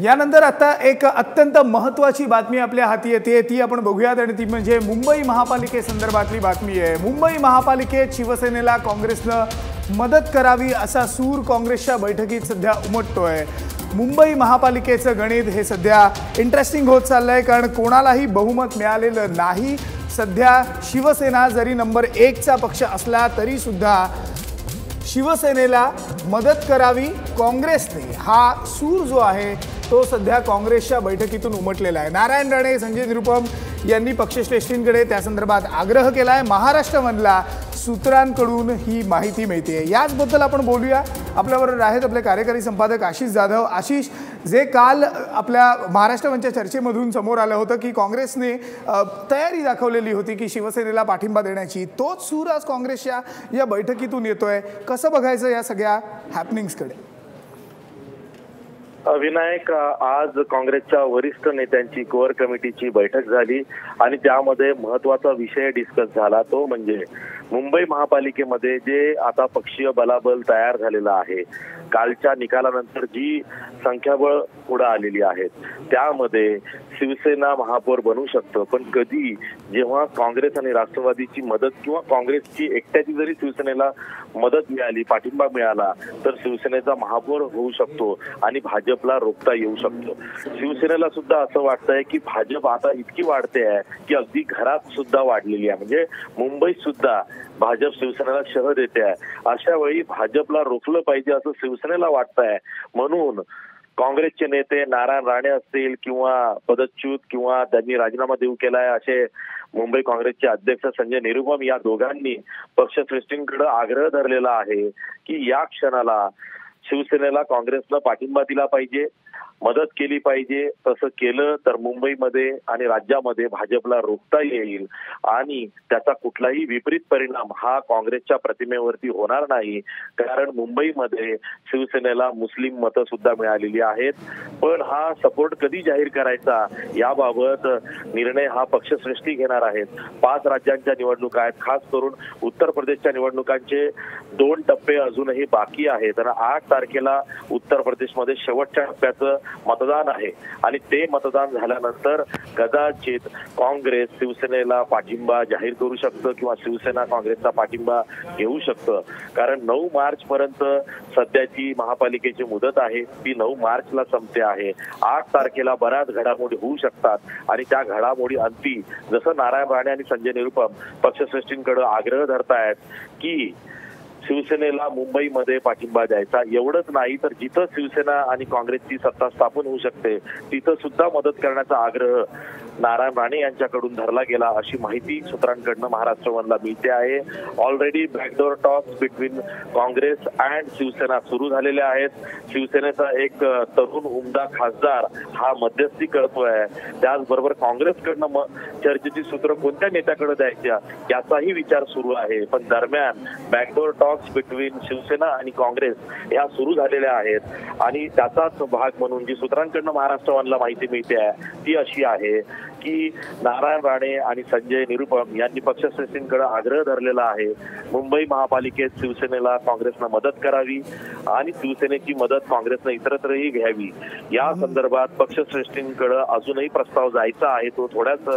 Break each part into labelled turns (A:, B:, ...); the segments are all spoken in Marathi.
A: यानंतर आता एक अत्यंत महत्त्वाची बातमी आपल्या हाती येते, ती आपण बघूयात आणि ती म्हणजे मुंबई महापालिकेसंदर्भातली बातमी आहे। मुंबई महापालिकेत शिवसेनेला काँग्रेसनं मदत करावी असा सूर काँग्रेसच्या बैठकीत सध्या उमटतोय। मुंबई महापालिकेचं गणित हे सध्या इंटरेस्टिंग होत चाललंय, कारण कोणालाही बहुमत मिळालेलं नाही। सध्या शिवसेना जरी नंबर 1 चा पक्ष असला तरी सुद्धा शिवसेनेला मदत करावी काँग्रेसने, हा सूर जो आहे तो सध्या काँग्रेसच्या बैठकीतून उमटलेला आहे। नारायण राणे, संजय निरुपम यांनी पक्षश्रेष्ठींकडे त्या संदर्भात आग्रह केला आहे। महाराष्ट्र वनला सूत्रांकडून ही माहिती मिळते। याचबद्दल आपण बोलूया। आपल्याबरोबर आहेत आपले कार्यकारी संपादक आशिष जाधव। आशिष, जे काल आपल्या महाराष्ट्र वनच्या चर्चेमधून समोर आलं होतं की काँग्रेसने तयारी दाखवलेली होती की शिवसेनेला पाठिंबा देण्याची, तोच सूर आज काँग्रेसच्या या बैठकीतून येतोय। कसं बघायचं या सगळ्या हॅपनिंग्सकडे?
B: विनायक, आज काँग्रेसच्या वरिष्ठ नेत्यांची कोर कमिटीची बैठक झाली आणि त्यामध्ये महत्त्वाचा विषय डिस्कस झाला, तो म्हणजे मुंबई महापालिकेमध्ये जे आता पक्षीय बलाबल तयार झालेलं आहे, कालच्या निकालानंतर जी संख्याबळ पुढे आलेली आहेत, त्यामध्ये शिवसेना महापौर बनू शकतं। पण कधी जेव्हा काँग्रेस आणि राष्ट्रवादीची मदत किंवा काँग्रेसची एकट्याची जरी शिवसेनेला मदत मिळाली, पाठिंबा मिळाला, तर शिवसेनेचा महापौर होऊ शकतो आणि भाजपला रोखता येऊ शकतो। शिवसेनेला सुद्धा असं वाटतंय की भाजप आता इतकी वाढते आहे की अगदी घरात सुद्धा वाढलेली आहे, म्हणजे मुंबईत सुद्धा भाजप शिवसेनेला शह देते आहे। अशा वेळी भाजपला रोखलं पाहिजे असं शिवसेनेला वाटतंय। म्हणून काँग्रेसचे नेते नारायण राणे असतील किंवा पदच्युत किंवा त्यांनी राजीनामा देऊ केलाय असे मुंबई काँग्रेसचे अध्यक्ष संजय निरुपम या दोघांनी पक्षश्रेष्ठींकडे आग्रह धरलेला आहे की या क्षणाला शिवसेनेला काँग्रेसला पाठिंबा दिला पाहिजे, मदत केली पाहिजे। तसं केलं तर मुंबईमध्ये आणि राज्यामध्ये भाजपला रोखता येईल आणि त्याचा कुठलाही विपरीत परिणाम हा काँग्रेसच्या प्रतिमेवरती होणार नाही, कारण मुंबईमध्ये शिवसेनेला मुस्लिम मतं सुद्धा मिळालेली आहेत। पण हा सपोर्ट कधी जाहीर करायचा याबाबत निर्णय हा पक्षश्रेष्ठी घेणार आहेत। 5 राज्यांच्या निवडणुका आहेत, खास करून उत्तर प्रदेशच्या निवडणुकांचे 2 टप्पे अजूनही बाकी आहेत आणि 8 तारखेला उत्तर प्रदेशमध्ये शेवटच्या टप्प्याचं मतदान आहे आणि ते मतदान झाल्यानंतर कदाचित काँग्रेस शिवसेनेला पाठिंबा जाहीर करू शकतं किंवा शिवसेना काँग्रेसचा पाठिंबा घेऊ शकतं, कारण 9 मार्च पर्यंत सध्याची महापालिकेची मुदत आहे, ती 9 मार्चला संपते आहे। 8 तारखेला बऱ्याच घडामोडी होऊ शकतात आणि त्या घडामोडी अंती जसं नारायण राणे आणि संजय निरुपम पक्षश्रेष्ठींकडे आग्रह धरतायत की शिवसेनेला मुंबईमध्ये पाठिंबा द्यायचा। एवढंच नाही तर जिथं शिवसेना आणि काँग्रेसची सत्ता स्थापन होऊ शकते तिथं सुद्धा मदत करण्याचा आग्रह नारायण राणे यांच्याकडून धरला गेला अशी माहिती सूत्रांकडनं महाराष्ट्र वनला मिळते आहे। Already backdoor talks between Congress and Shivsena सुरू झालेले आहेत। शिवसेनेचा एक तरुण उमदा खासदार हा मध्यस्थी करतोय, त्याचबरोबर काँग्रेसकडनं चर्चेची सूत्र कोणत्या नेत्याकडे द्यायच्या याचाही विचार सुरू आहे। पण दरम्यान बॅकडोर टॉक्स बिटवीन शिवसेना आणि काँग्रेस या सुरू झालेल्या आहेत आणि त्याचाच भाग म्हणून जी सूत्रांकडनं महाराष्ट्र वनला माहिती मिळते आहे ती अशी आहे की नारायण राणे आणि संजय निरुपम यांनी पक्षश्रेष्ठींकडे आग्रह धरलेला आहे मुंबई महापालिकेत शिवसेनेला काँग्रेसनं मदत करावी आणि शिवसेनेची मदत काँग्रेसनं इतरत्रही घ्यावी। या संदर्भात पक्षश्रेष्ठींकडे अजूनही प्रस्ताव जायचा आहे, तो थोड्याच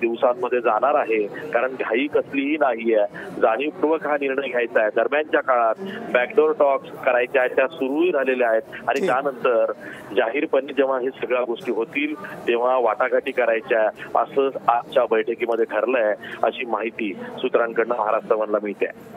B: दिवसांमध्ये जाणार आहे, कारण घाई कसलीही नाही आहे, जाणीवपूर्वक हा निर्णय घ्यायचा आहे। दरम्यानच्या काळात बॅकडोर टॉक्स करायच्या आहेत, त्या सुरूही झालेल्या आहेत आणि त्यानंतर जाहीरपणे जेव्हा हे सगळ्या गोष्टी होतील तेव्हा वाटाघाटी करायच्या असं आजच्या बैठकीमध्ये ठरलंय अशी माहिती सूत्रांकडनं महाराष्ट्र वनला मिळते आहे।